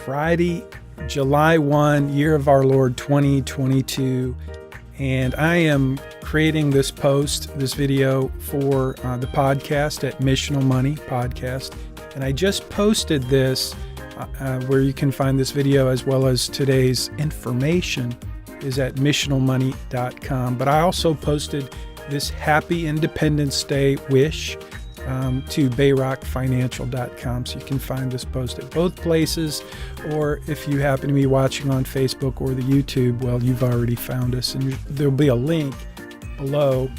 Friday, July 1, year of our Lord 2022. And I am creating this video for the podcast at Missional Money Podcast. And I just posted this where you can find this video as well as today's information is at missionalmoney.com. But I also posted this Happy Independence Day wish to bayrockfinancial.com. So you can find this post at both places, or if you happen to be watching on Facebook or the YouTube, well, you've already found us, and there'll be a link below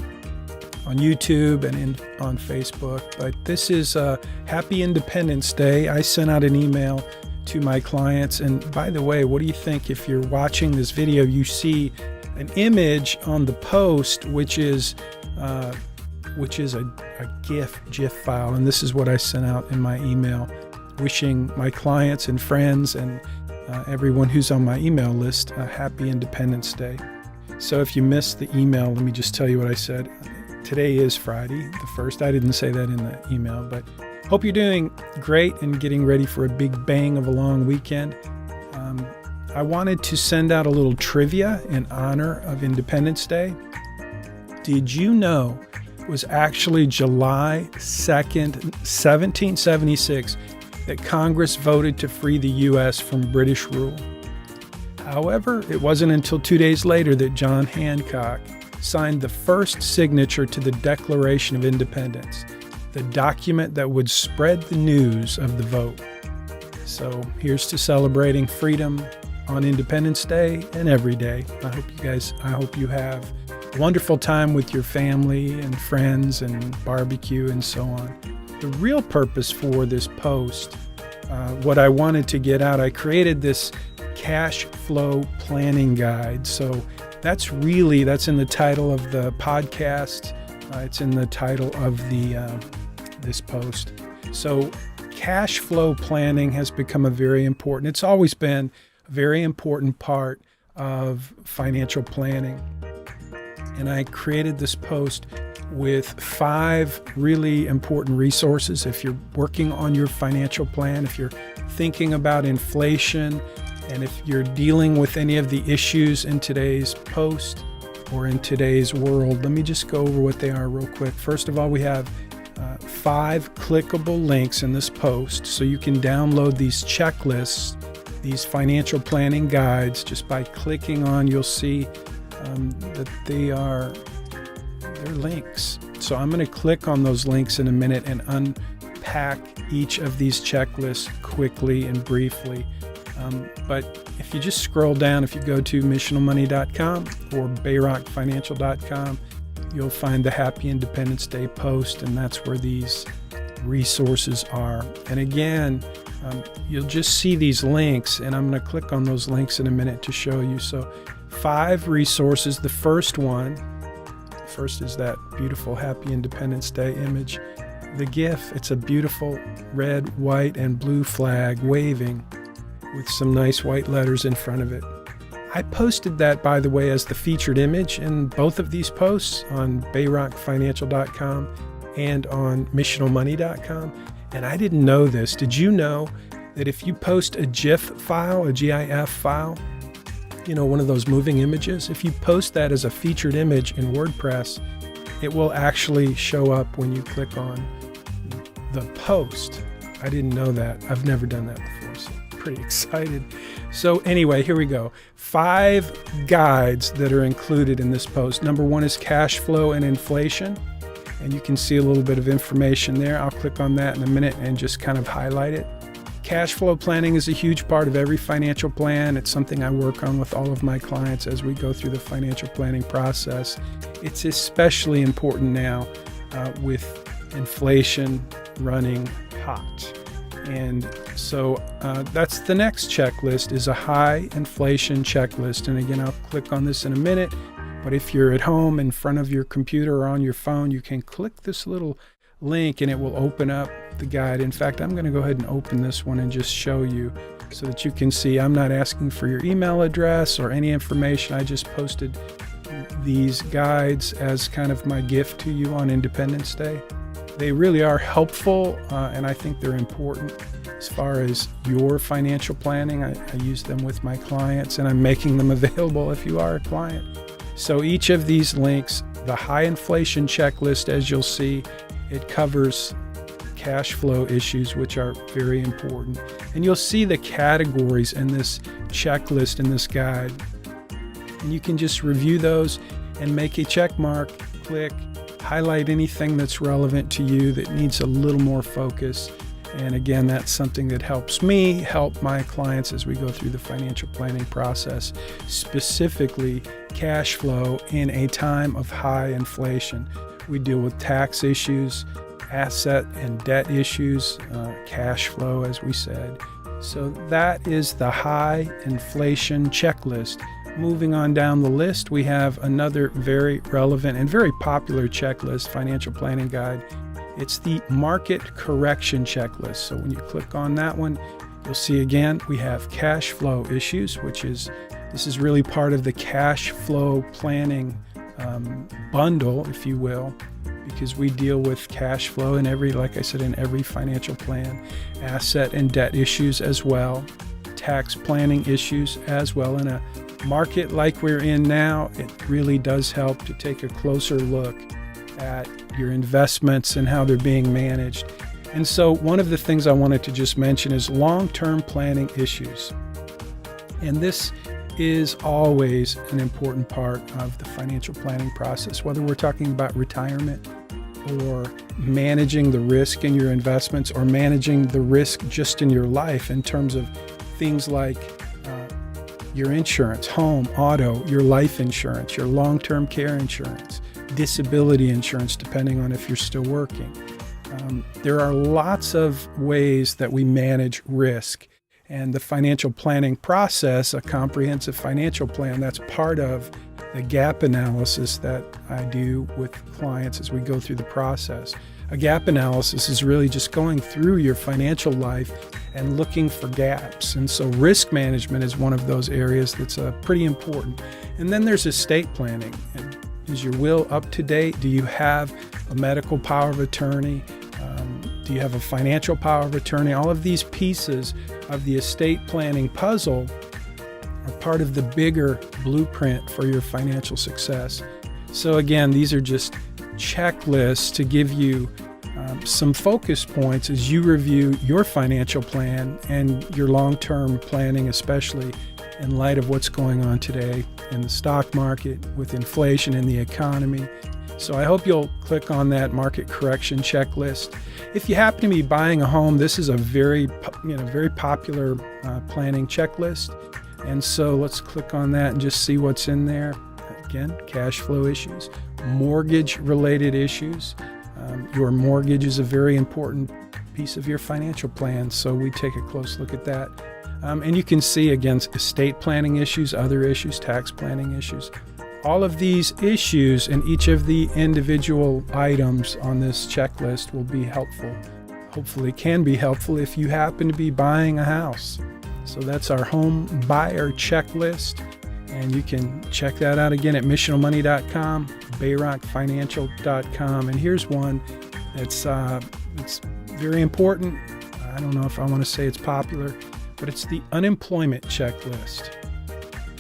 on YouTube and on Facebook. But this is Happy Independence Day. I sent out an email to my clients, and by the way, what do you think if you're watching this video, you see an image on the post, which is a GIF file, and this is what I sent out in my email, wishing my clients and friends and everyone who's on my email list a Happy Independence Day. So if you missed the email, let me just tell you what I said. Today is Friday, the 1st. I didn't say that in the email, but hope you're doing great and getting ready for a big bang of a long weekend. I wanted to send out a little trivia in honor of Independence Day. Did you know it was actually July 2nd, 1776 that Congress voted to free the U.S. from British rule? However, it wasn't until 2 days later that John Hancock signed the first signature to the Declaration of Independence, the document that would spread the news of the vote. So here's to celebrating freedom on Independence Day and every day. I hope you have a wonderful time with your family and friends and barbecue and so on. The real purpose for this post, what I wanted to get out, I created this cash flow planning guide. So that's in the title of the podcast. It's in the title of this post. So cash flow planning has become it's always been a very important part of financial planning. And I created this post with 5 really important resources. If you're working on your financial plan, if you're thinking about inflation, and if you're dealing with any of the issues in today's post or in today's world, let me just go over what they are real quick. First of all, we have 5 clickable links in this post, so you can download these checklists, these financial planning guides, just by clicking on. You'll see that they're links. So I'm going to click on those links in a minute and unpack each of these checklists quickly and briefly. But if you just scroll down, if you go to missionalmoney.com or bayrockfinancial.com, you'll find the Happy Independence Day post, and that's where these resources are. And again, you'll just see these links, and I'm going to click on those links in a minute to show you. So 5 resources. The first is that beautiful Happy Independence Day image. The GIF, it's a beautiful red, white, and blue flag waving with some nice white letters in front of it. I posted that, by the way, as the featured image in both of these posts on bayrockfinancial.com and on missionalmoney.com. And I didn't know this. Did you know that if you post a GIF file, a GIF file, one of those moving images, if you post that as a featured image in WordPress, it will actually show up when you click on the post. I didn't know that. I've never done that before, so I'm pretty excited. So anyway, here we go. 5 guides that are included in this post. Number 1 is cash flow and inflation, and you can see a little bit of information there. I'll click on that in a minute and just kind of highlight it. Cash flow planning is a huge part of every financial plan. It's something I work on with all of my clients as we go through the financial planning process. It's especially important now with inflation running hot. And so that's the next checklist, is a high inflation checklist. And again, I'll click on this in a minute. But if you're at home in front of your computer or on your phone, you can click this little link and it will open up the guide. In fact, I'm going to go ahead and open this one and just show you so that you can see I'm not asking for your email address or any information. I just posted these guides as kind of my gift to you on Independence Day. They really are helpful, and I think they're important. as far as your financial planning. I use them with my clients, and I'm making them available if you are a client. So each of these links, the high inflation checklist, as you'll see, it covers cash flow issues, which are very important. And you'll see the categories in this checklist, in this guide. And you can just review those and make a check mark, click, highlight anything that's relevant to you that needs a little more focus. And again, that's something that helps me help my clients as we go through the financial planning process, specifically cash flow in a time of high inflation. We deal with tax issues, asset and debt issues, cash flow, as we said. So that is the high inflation checklist. Moving on down the list, we have another very relevant and very popular checklist, financial planning guide. It's the market correction checklist. So when you click on that one, you'll see again, we have cash flow issues, this is really part of the cash flow planning bundle, if you will, because we deal with cash flow in like I said, in every financial plan, asset and debt issues as well, tax planning issues as well. In a market like we're in now, it really does help to take a closer look at your investments and how they're being managed. And so one of the things I wanted to just mention is long-term planning issues. And this is always an important part of the financial planning process, whether we're talking about retirement or managing the risk in your investments or managing the risk just in your life in terms of things like your insurance, home, auto, your life insurance, your long-term care insurance, disability insurance, depending on if you're still working. There are lots of ways that we manage risk, and the financial planning process, a comprehensive financial plan, that's part of the gap analysis that I do with clients as we go through the process. A gap analysis is really just going through your financial life and looking for gaps. And so risk management is one of those areas that's pretty important. And then there's estate planning. And is your will up to date? Do you have a medical power of attorney? Do you have a financial power of attorney? All of these pieces of the estate planning puzzle are part of the bigger blueprint for your financial success. So again, these are just checklists to give you some focus points as you review your financial plan and your long-term planning, especially in light of what's going on today in the stock market with inflation in the economy. So I hope you'll click on that market correction checklist. If you happen to be buying a home, this is a very popular planning checklist. And so let's click on that and just see what's in there. Again, cash flow issues, mortgage-related issues. Your mortgage is a very important piece of your financial plan, so we take a close look at that. And you can see, again, estate planning issues, other issues, tax planning issues. All of these issues and each of the individual items on this checklist will be helpful. Hopefully can be helpful if you happen to be buying a house. So that's our home buyer checklist. And you can check that out again at missionalmoney.com, bayrockfinancial.com. And here's one that's it's very important. I don't know if I want to say it's popular, but it's the unemployment checklist.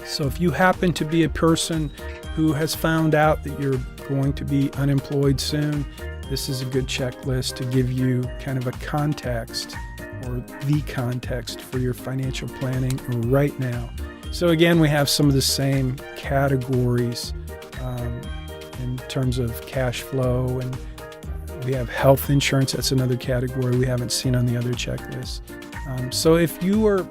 So if you happen to be a person who has found out that you're going to be unemployed soon, this is a good checklist to give you kind of a context or the context for your financial planning right now. So again, we have some of the same categories in terms of cash flow, and we have health insurance. That's another category we haven't seen on the other checklists. So if you're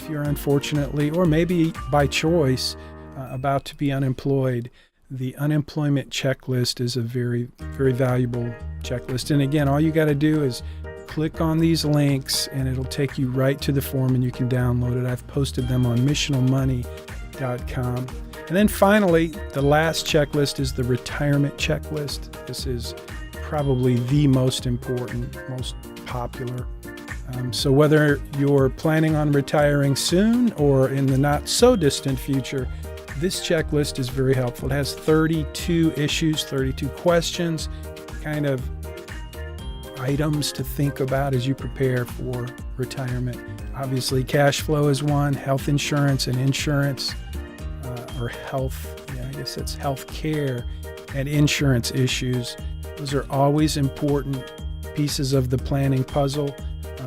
unfortunately, or maybe by choice, about to be unemployed, the unemployment checklist is a very, very valuable checklist. And again, all you got to do is click on these links and it'll take you right to the form and you can download it. I've posted them on missionalmoney.com. And then finally, the last checklist is the retirement checklist. This is probably the most important, most popular. So whether you're planning on retiring soon or in the not so distant future, this checklist is very helpful. It has 32 issues, 32 questions, kind of items to think about as you prepare for retirement. Obviously, cash flow is one, health insurance and insurance, or health, I guess it's health care and insurance issues. Those are always important pieces of the planning puzzle.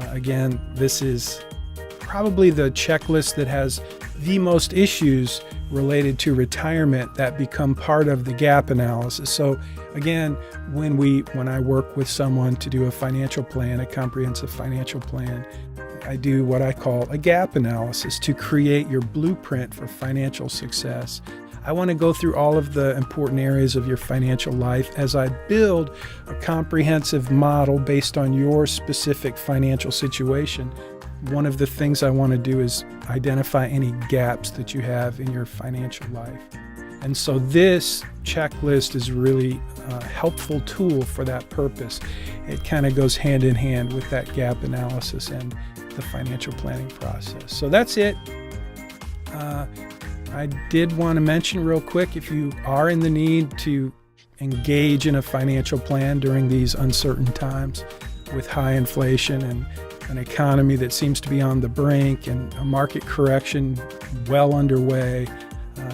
Again, this is probably the checklist that has the most issues related to retirement that become part of the gap analysis. So again, when I work with someone to do a financial plan, a comprehensive financial plan, I do what I call a gap analysis to create your blueprint for financial success. I want to go through all of the important areas of your financial life as I build a comprehensive model based on your specific financial situation. One of the things I want to do is identify any gaps that you have in your financial life. And so this checklist is really a helpful tool for that purpose. It kind of goes hand in hand with that gap analysis and the financial planning process. So that's it. I did want to mention real quick, if you are in the need to engage in a financial plan during these uncertain times with high inflation and an economy that seems to be on the brink and a market correction well underway,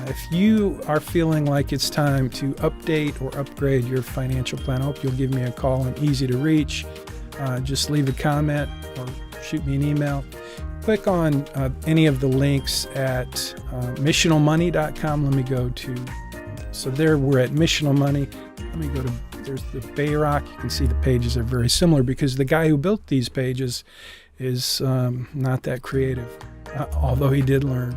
if you are feeling like it's time to update or upgrade your financial plan, I hope you'll give me a call. I'm easy to reach. Just leave a comment or shoot me an email. Click on any of the links at missionalmoney.com. Let me go to, so there we're at Missional Money. Let me go to, there's the Bayrock. You can see the pages are very similar because the guy who built these pages is not that creative, although he did learn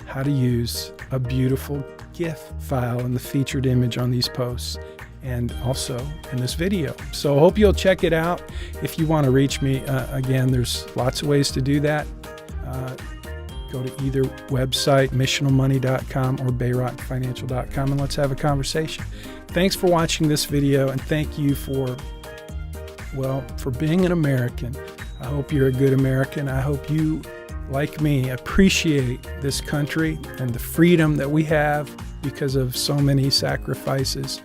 how to use a beautiful GIF file in the featured image on these posts and also in this video. So I hope you'll check it out. If you want to reach me, again, there's lots of ways to do that. Go to either website, missionalmoney.com or bayrockfinancial.com, and let's have a conversation. Thanks for watching this video, and thank you for being an American. I hope you're a good American. I hope you, like me, appreciate this country and the freedom that we have because of so many sacrifices.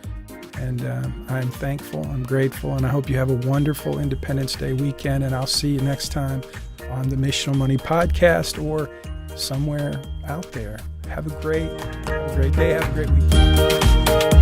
And I'm thankful, I'm grateful, and I hope you have a wonderful Independence Day weekend, and I'll see you next time on the Missional Money podcast or somewhere out there. Have a great day, have a great weekend.